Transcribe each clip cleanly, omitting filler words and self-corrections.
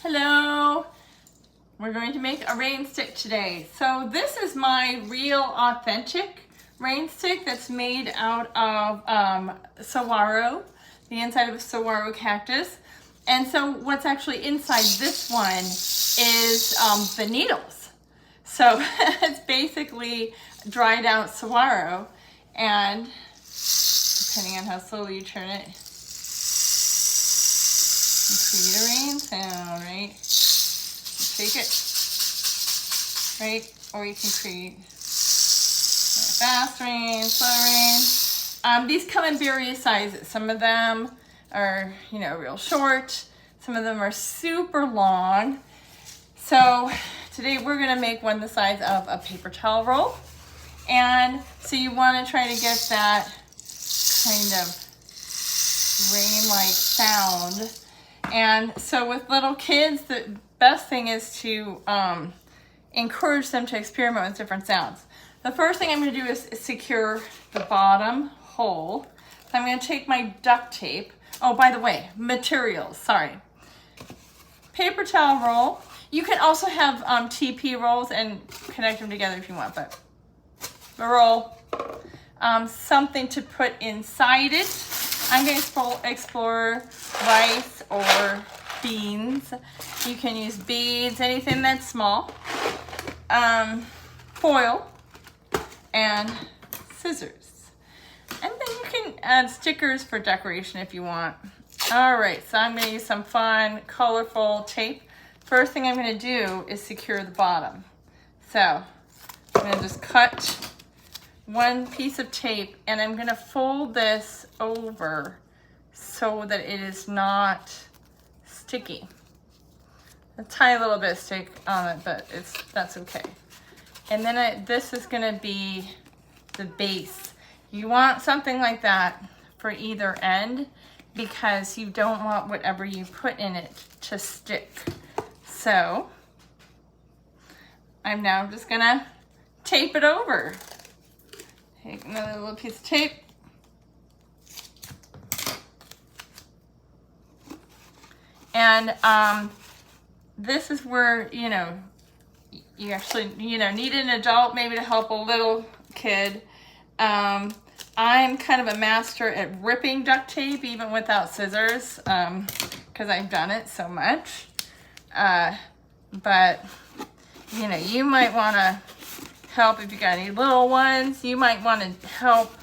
Hello! We're going to make a rain stick today. So this is my real authentic rain stick that's made out of saguaro, the inside of a saguaro cactus. And so what's actually inside this one is the needles. So it's basically dried out saguaro, and depending on how slowly you turn it, you create a rain sound, right? Shake it, right? Or you can create fast rain, slow rain. These come in various sizes. Some of them are, real short. Some of them are super long. So today we're gonna make one the size of a paper towel roll. And so you wanna try to get that kind of rain-like sound. And so with little kids, the best thing is to encourage them to experiment with different sounds. The first thing I'm going to do is secure the bottom hole. So I'm going to take my duct tape. Oh, by the way, materials, sorry. Paper towel roll. You can also have TP rolls and connect them together if you want, but a roll. Something to put inside it. I'm going to explore rice or beans. You can use beads, anything that's small. Foil and scissors. And then you can add stickers for decoration if you want. All right, so I'm going to use some fun, colorful tape. First thing I'm going to do is secure the bottom. So I'm going to just cut one piece of tape, and I'm going to fold this over so that it is not sticky. A tiny little bit of stick on it, but that's okay. And then this is going to be the base. You want something like that for either end because you don't want whatever you put in it to stick. So I'm now just going to tape it over. Take another little piece of tape. And this is where, you actually, need an adult maybe to help a little kid. I'm kind of a master at ripping duct tape even without scissors because I've done it so much. But, you might want to help if you got any little ones. You might want to help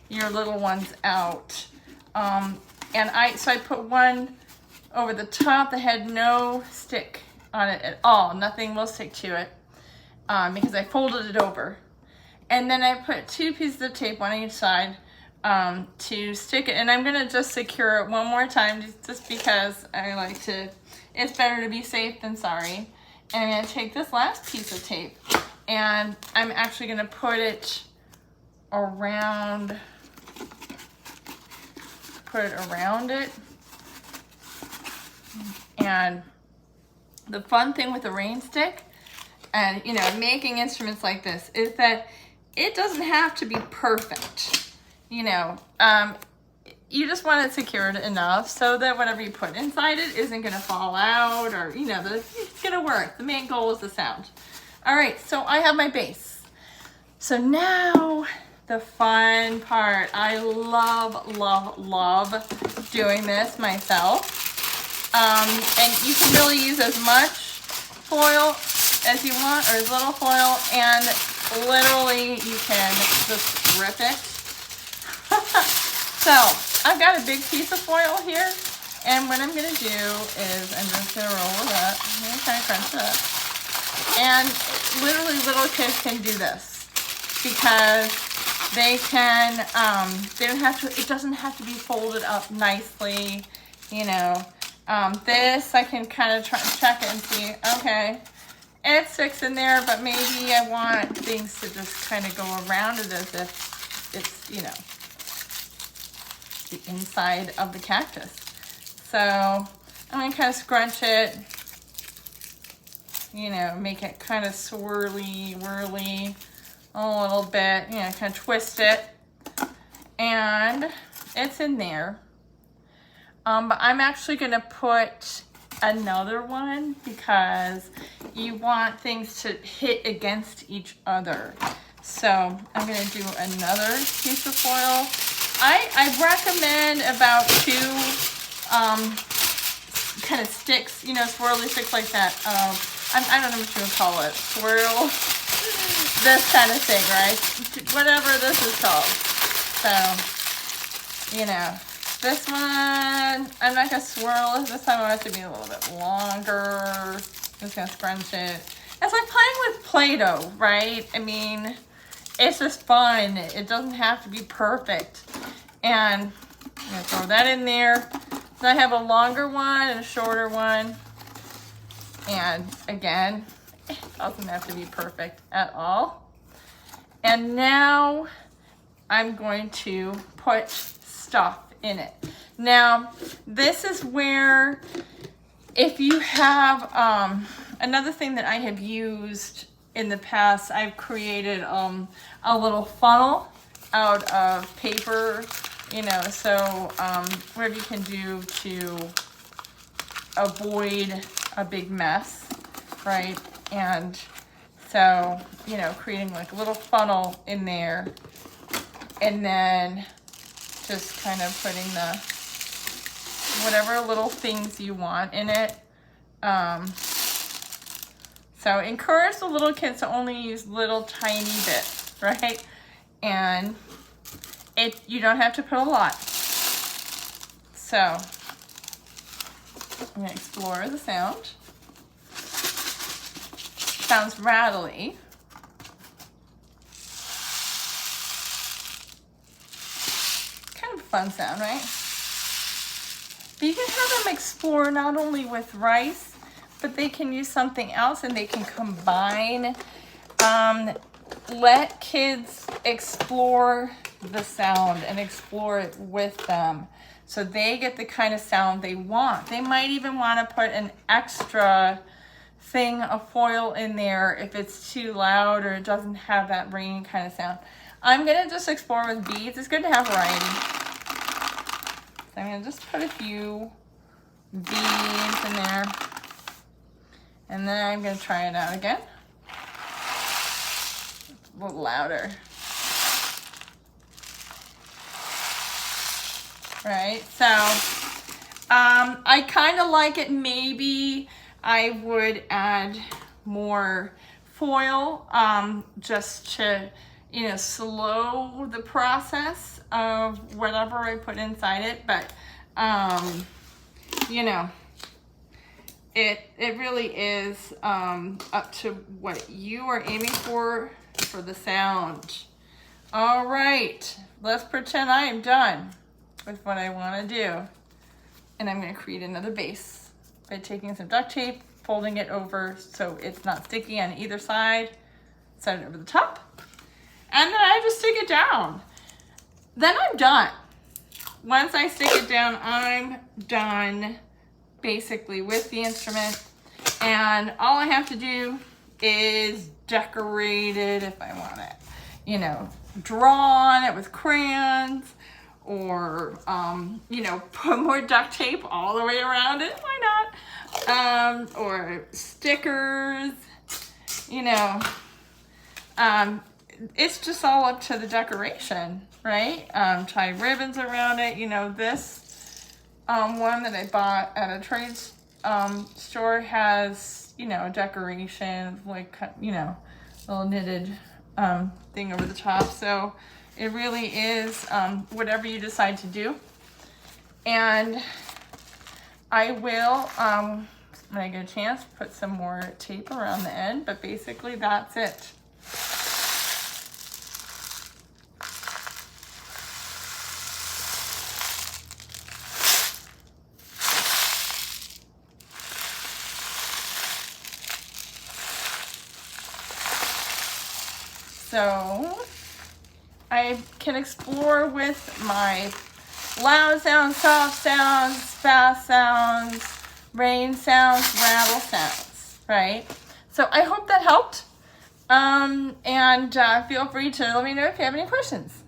your little ones out. So I put one over the top that had no stick on it at all. Nothing will stick to it because I folded it over. And then I put two pieces of tape on each side to stick it. And I'm gonna just secure it one more time just because I like to, it's better to be safe than sorry. And I'm gonna take this last piece of tape and I'm actually gonna put it around it. And the fun thing with the rain stick and, making instruments like this is that it doesn't have to be perfect. You just want it secured enough so that whatever you put inside it isn't gonna fall out or, it's gonna work. The main goal is the sound. All right, so I have my base. So now the fun part. I love, love, love doing this myself. And you can really use as much foil as you want or as little foil, and literally you can just rip it. So I've got a big piece of foil here, and what I'm going to do is I'm just going to roll it up. I'm going to kind of crunch it up. And literally little kids can do this because they can, they don't have to, it doesn't have to be folded up nicely, this I can kind of check it and see, okay, it sticks in there, but maybe I want things to just kind of go around it as if it's, the inside of the cactus. So I'm going to kind of scrunch it, make it kind of swirly, whirly a little bit, kind of twist it, and it's in there. But I'm actually going to put another one because you want things to hit against each other. So I'm gonna do another piece of foil. I recommend about 2 kind of sticks, you know, swirly sticks like that. I don't know what you would call it. Swirl, this kind of thing, right? Whatever this is called. So, you know, this one, I'm not gonna swirl it. This time I want it to be a little bit longer. Just gonna scrunch it. It's like playing with Play-Doh, right? I mean, it's just fun. It doesn't have to be perfect. And I'm gonna throw that in there. So I have a longer one and a shorter one. And again, it doesn't have to be perfect at all. And now I'm going to put stuff in it. Now, this is where, if you have, another thing that I have used in the past, I've created a little funnel out of paper, you know, so whatever you can do to avoid a big mess, right? And so, you know, creating like a little funnel in there, and then just kind of putting the whatever little things you want in it. So encourage the little kids to only use little tiny bits, right? And you don't have to put a lot. So I'm gonna explore the sound. Sounds rattly. Kind of a fun sound, right? But you can have them explore not only with rice, but they can use something else and they can combine. Let kids explore the sound and explore it with them so they get the kind of sound they want. They might even want to put an extra thing of foil in there if it's too loud or it doesn't have that ringing kind of sound. I'm gonna just explore with beads. It's good to have variety. So I'm gonna just put a few beads in there, and then I'm gonna try it out again. A little louder. Right, so I kind of like it. Maybe I would add more foil just to, you know, slow the process of whatever I put inside it. But, you know, it really is up to what you are aiming for the sound. All right, let's pretend I am done with what I want to do. And I'm going to create another base by taking some duct tape, folding it over so it's not sticky on either side, set it over the top, and then I just stick it down. Then I'm done. Once I stick it down, I'm done basically with the instrument, and all I have to do is decorate it if I want it. You know, draw on it with crayons, or, you know, put more duct tape all the way around it. Why not? Or stickers, you know. It's just all up to the decoration, right? Tie ribbons around it. You know, this one that I bought at a trade store has, you know, decoration, like, you know, little knitted thing over the top. So it really is whatever you decide to do. And I will, when I get a chance, put some more tape around the end, but basically that's it. So I can explore with my loud sounds, soft sounds, fast sounds, rain sounds, rattle sounds, right? So I hope that helped. And feel free to let me know if you have any questions.